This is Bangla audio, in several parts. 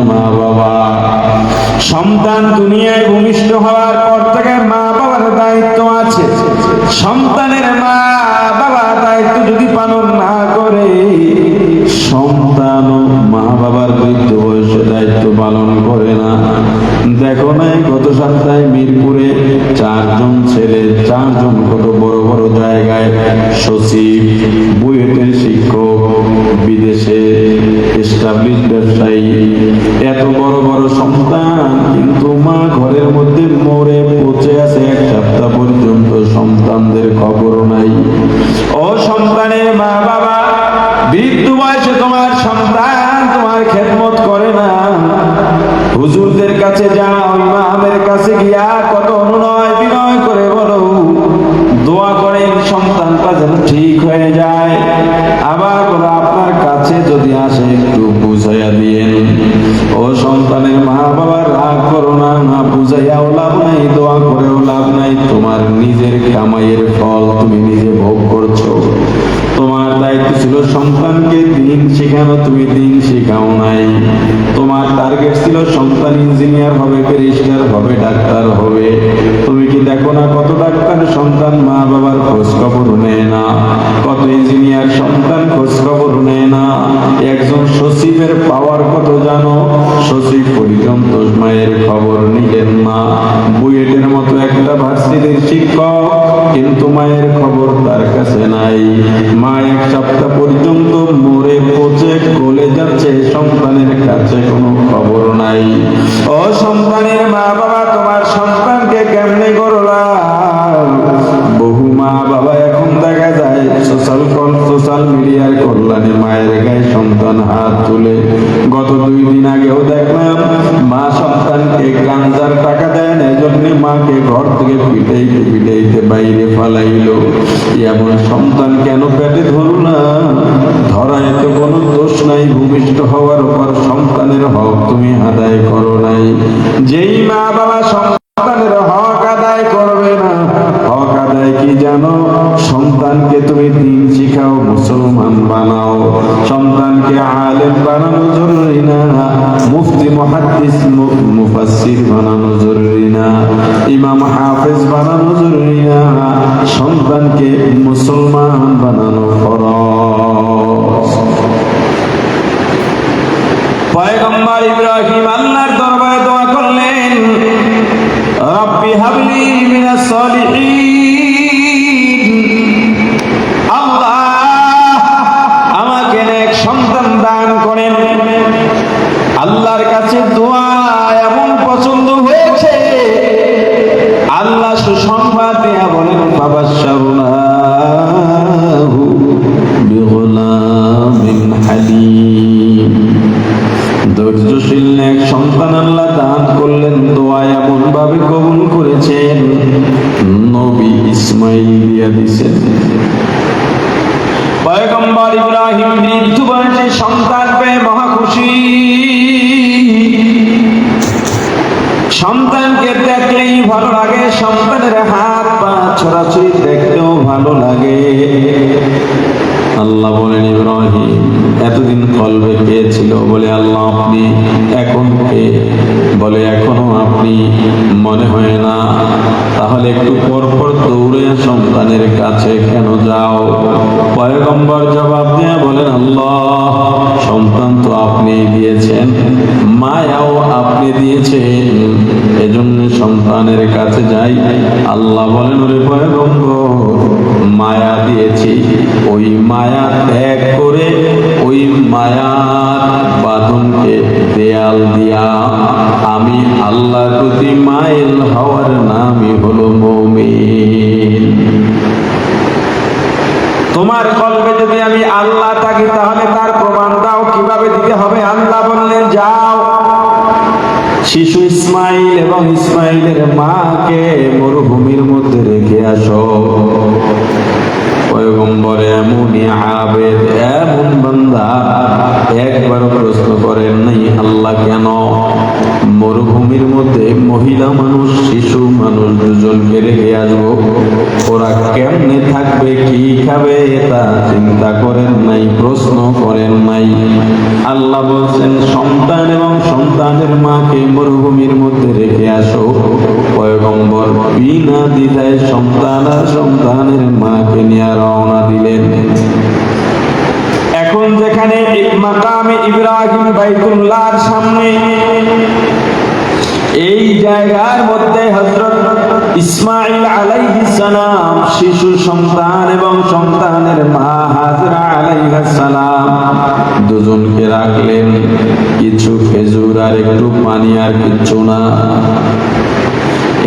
মা বাবা। সন্তান দুনিয়ায় ভূমিষ্ঠ হওয়ার পর থেকে মা বাবার দায়িত্ব আছে। সন্তানের মা বাবা দায়িত্ব যদি পালন না করে, সন্তান মা বাবার বৃদ্ধ বয়সে দায়িত্ব পালন করে না। দেখো নাই গত সপ্তাহে মিরপুরে 4 জন ছেলে, 4 জন কত বড় বড় জায়গায় সচিব, বুয়েটের শিক্ষক, বিদেশে এস্টাবলিশ ব্যবসায়ী, এত বড় বড় সন্তান, কিন্তু মা ঘরের মধ্যে মরে পচে আছে 1 সপ্তাহ পর্যন্ত, সন্তানদের খবর নাই। ও সন্তানের মা বাবা, বৃদ্ধ বয়সে তোমার সন্তান তোমার খেদমত করে না, হুজুরদের কাছে যাও, ইমামের কাছে গিয়া কত অনুনয় বিনয় করে বলো, দোয়া করেন সন্তানটা যেন ঠিক হয়ে যায়। আবার বলো আপনার কাছে যদি আসে একটু বুঝাইয়া দিয়েন। ও সন্তানের মা বাবা, রাগ করো না, না বুঝাইয়াও লাভ নাই, দোয়া করেও লাভ নাই। তোমার নিজের কামাইয়ের ফল তুমি নিজে ভোগ করছো। তোমার দায়িত্ব ছিল সন্তানকে দিন শেখানো, তুমি দিন শেখাও নাই। তোমার টার্গেট ছিল সন্তান ইঞ্জিনিয়ার হবে, ব্যারিস্টার হবে, ডাক্তার হবে। তুমি কি দেখো না কত ডাক্তার সন্তান মা বাবার খোঁজ খবর নেয় না, কত ইঞ্জিনিয়ার সন্তান খোঁজ খবর নেয় না। একজন সচিবের পাওয়ার কত জানো? সচিব পর্যন্ত মায়ের খবর নিলেন না। বুয়েটের মতো একটা ভার্সিটির শিক্ষক, কিন্তু মায়ের খবর তার কাছে নাই। মা 1 সপ্তাহ পর্যন্ত মরে পচে গলে যাচ্ছে, সন্তানের কাছে কোনো খবর নাই। ও সন্তানের মা বাবা, তোমার সন্তানকে কেমনে করলা? বহু মা বাবা এখন দেখা যায় সোশ্যাল মিডিয়ার কল্যাণে মায়ের গায়ে সন্তান হাত তুলে। গত 2 দিন আগেও দেখলাম মা সন্তানকে গাঞ্জার টাকা দেয় না, এজন্য মাকে ঘর থেকে পিটাইতে পিটাইতে বাইরে ফালাইল। এমন সন্তান কেন পেটে ধরলা? ধরায় তো কোনো দোষ নাই, ভূমিষ্ঠ হওয়ার পর সন্তানের হক তুমি আদায় করো নাই। যেই মা বাবা সন্তানের হক আদায় করবে না, হক আদায় কি জানো? সন্তানকে তুমি দিন শিখাও, মুসলমান বানাও। সন্তানকে আলেম বানানো জরুরি না, মুফতি মুহাদ্দিস মুফাসসির বানানো জরুরি না, ইমাম হাফেজ বানানো জরুরি না। সন্তানকে মুসলমান বানানো ফরজ। পয়গম্বর ইব্রাহিম আল্লাহর দরবারে দোয়া করলেন, রব্বি হাবলি মিনাস সলিহিন, আল্লাহ আমাকে নেক সন্তান দান করেন। আল্লাহর কাছে দোয়া এমন পছন্দ হয়েছে, আল্লাহ সুসংবাদ দেয়া বলেন, ফাবাশশারনাহু বিগুলামিন হালিম। ধৈর্যশীল নেক সন্তান আল্লাহ দান করলেন। দোয়া এমন ভাবে কবুল করেছেন, নবী ইসমাইল দিয়া দিয়েছেন। পয়গম্বর ইব্রাহিম বৃদ্ধ বয়সে সন্তান পেয়ে মহা খুশি। সন্তানকে দেখলেই ভালো লাগে, সন্তানের হাত পা ছড়াছড়ি দেখতেও ভালো লাগে। আল্লাহ বলেন, ইব্রাহিম এতদিন কলবে পেয়েছিল, বলে আল্লাহ আপনি এখন কে? বলে এখনো আপনি মনে হয় না। তাহলে একটু পর পর দৌড়ে সন্তানের কাছে কেন যাও? পয়গম্বর জবাব দিয়ে বলেন, আল্লাহ সন্তান তো আপনি দিয়েছেন, মায়াও আপনি দিয়েছেন, এজন্য সন্তানের কাছে যাই। আল্লাহ বলেন, ওরে পয়গম্বর, মায়া দিয়েছি, ওই মায়া ত্যাগ করে ওই মায়ার বাঁধনকে দেয়াল দিয়া আমি আল্লাহর প্রতি মাইল হওয়ার নামই হলো মুমিন। তোমার কলবে যদি আমি আল্লাহ থাকি, তাহলে তার প্রমাণ দাও, কিভাবে দিতে হবে? আল্লাহ বললেন, যাও শিশু ইসমাইল এবং ইসমাইলের মাকে মরুভূমির মধ্যে রেখে আসো। পয়গম্বর এমনই আবেদ, এমন বান্দা, একবার প্রশ্ন করেন নাই আল্লাহ কেন মরুভূমির মধ্যে মহিলা মানুষ, শিশু মানুষ দুজনকে রেখে আসবো? ওরা কেমনে থাকবে, কি খাবে, তা চিন্তা করেন নাই, প্রশ্ন করেন নাই। আল্লাহ বলছেন, সন্তান এবং তোমাদের মাকে মরুভূমির মধ্যে রেখে আসো। পয়গম্বর বিনা দ্বিধায় সন্তান আর সন্তানের মাকে নিয়ে রওনা দিলেন। এখন যেখানে মাকামে ইব্রাহিম বাইতুল্লাহর সামনে, এই জায়গার মধ্যে হযরত ইসমাঈল আলাইহিস সালাম শিশু সন্তান এবং সন্তানের মা হাজরা আলাইহিস সালাম দুজনকে রাখলেন। কিছু খেজুর আর একটু পানি, আর কিচ্ছু না।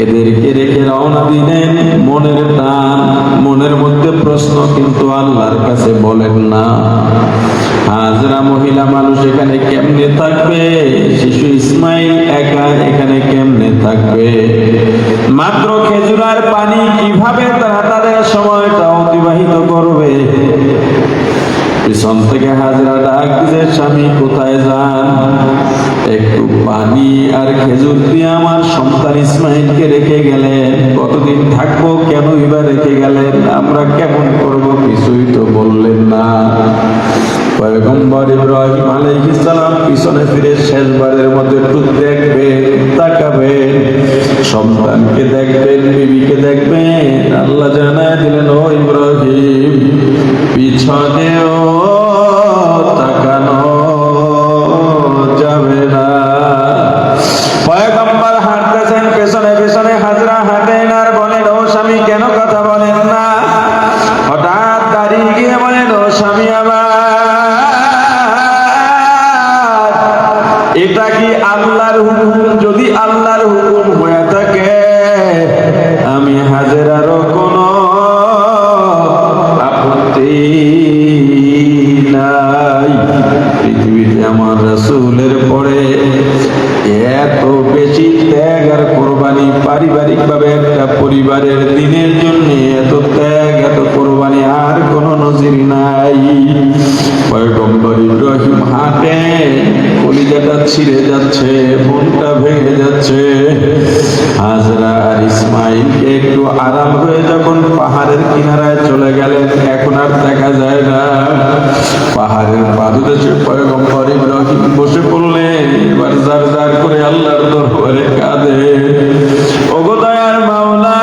এদেরকে রেখে রওনা দিলেন। মনের টান, মনের মধ্যে প্রশ্ন, কিন্তু আল্লাহর কাছে বলেন না। হাজরা মহিলা মানুষ এখানে কেমনে থাকবে? শিশু ইসমাইল একা এখানে কেমনে থাকবে? মাত্র খেজুর আর পানি, কিভাবে তারা তাদের সময়টা অতিবাহিত করবে? পিছন থেকে হাজরা ডাক দিছে, স্বামী কোথায় যান? একটু পানি আর খেজুর দিয়ে আমার সন্তান ইসমাইলকে রেখে গেলেন, কতদিন থাকবো, কেন এবার রেখে গেলেন, আমরা কেমন করব, কিছুই তো বললেন না। পয়গম্বর ইব্রাহিম আলাইহিস সালাম পিছনে ফিরে শেষবারের মধ্যে একটু দেখবেন, তাকাবেন, সন্তানকে দেখবেন, বিবিকে দেখবেন। আল্লাহ জানায় দিলেন, ও ইব্রাহিম, পিছনেও তাকানো যাবে না। পয়গম্বর হাঁটতেছেন, পেছনে পেছনে হাজরা হাঁটেন আর বলেন, ও স্বামী কেন কথা বলেন না? হঠাৎ দাঁড়িয়ে গিয়ে বলেন, ও স্বামী আমার, এটা কি আল্লাহর হুকুম? যদি আল্লাহর হুকুম হয়ে থাকে, আমি হাজেরারও কোনো আপত্তি নাই। পৃথিবীতে আমার রাসূলের পরে এত বেশি ত্যাগ আর কোরবানি, পারিবারিক ভাবে একটা পরিবারের দিনের জন্য এত ত্যাগ, এত কোরবানি আর কোন নজির নাই। পয়গম্বর ইব্রাহিম হাঁটে, কলিজাটা ছিঁড়ে যাচ্ছে, মনটা ভেঙে যাচ্ছে। হাজরা আর ইসমাইলকে একটু আরাম হয়ে যখন পাহাড়ের কিনারায় চলে গেলেন, এখন আর দেখা যায় না। পাহাড়ের পাদদেশে পয়গম্বর ইব্রাহিম বসে পড়লেন। এবার জার জার করে আল্লাহর দরবারে কাঁদে, ওগো দয়ার মাওলা,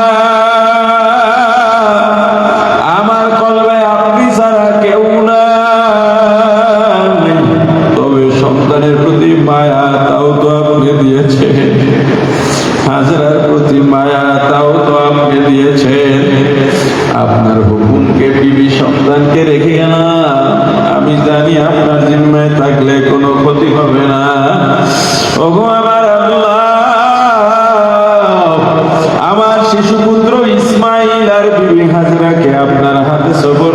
আমার কলবে আপনি ছাড়া কেউ নাই, তবে সন্তানের প্রতি মায়া তাও তো আপনি দিয়েছেন, হাজরার প্রতি মায়া তাও তো আপনি দিয়েছেন। আপনার হুকুমকে বিবি সন্তানকে রেখে গেলাম, আমি জানি আপনার জিম্মায় থাকলে কোনো ক্ষতি হবে না। ওগো আমার আল্লাহ, আমার শিশু পুত্র ইসমাইল আর বিবি হাজরাকে আপনার হাতে সবর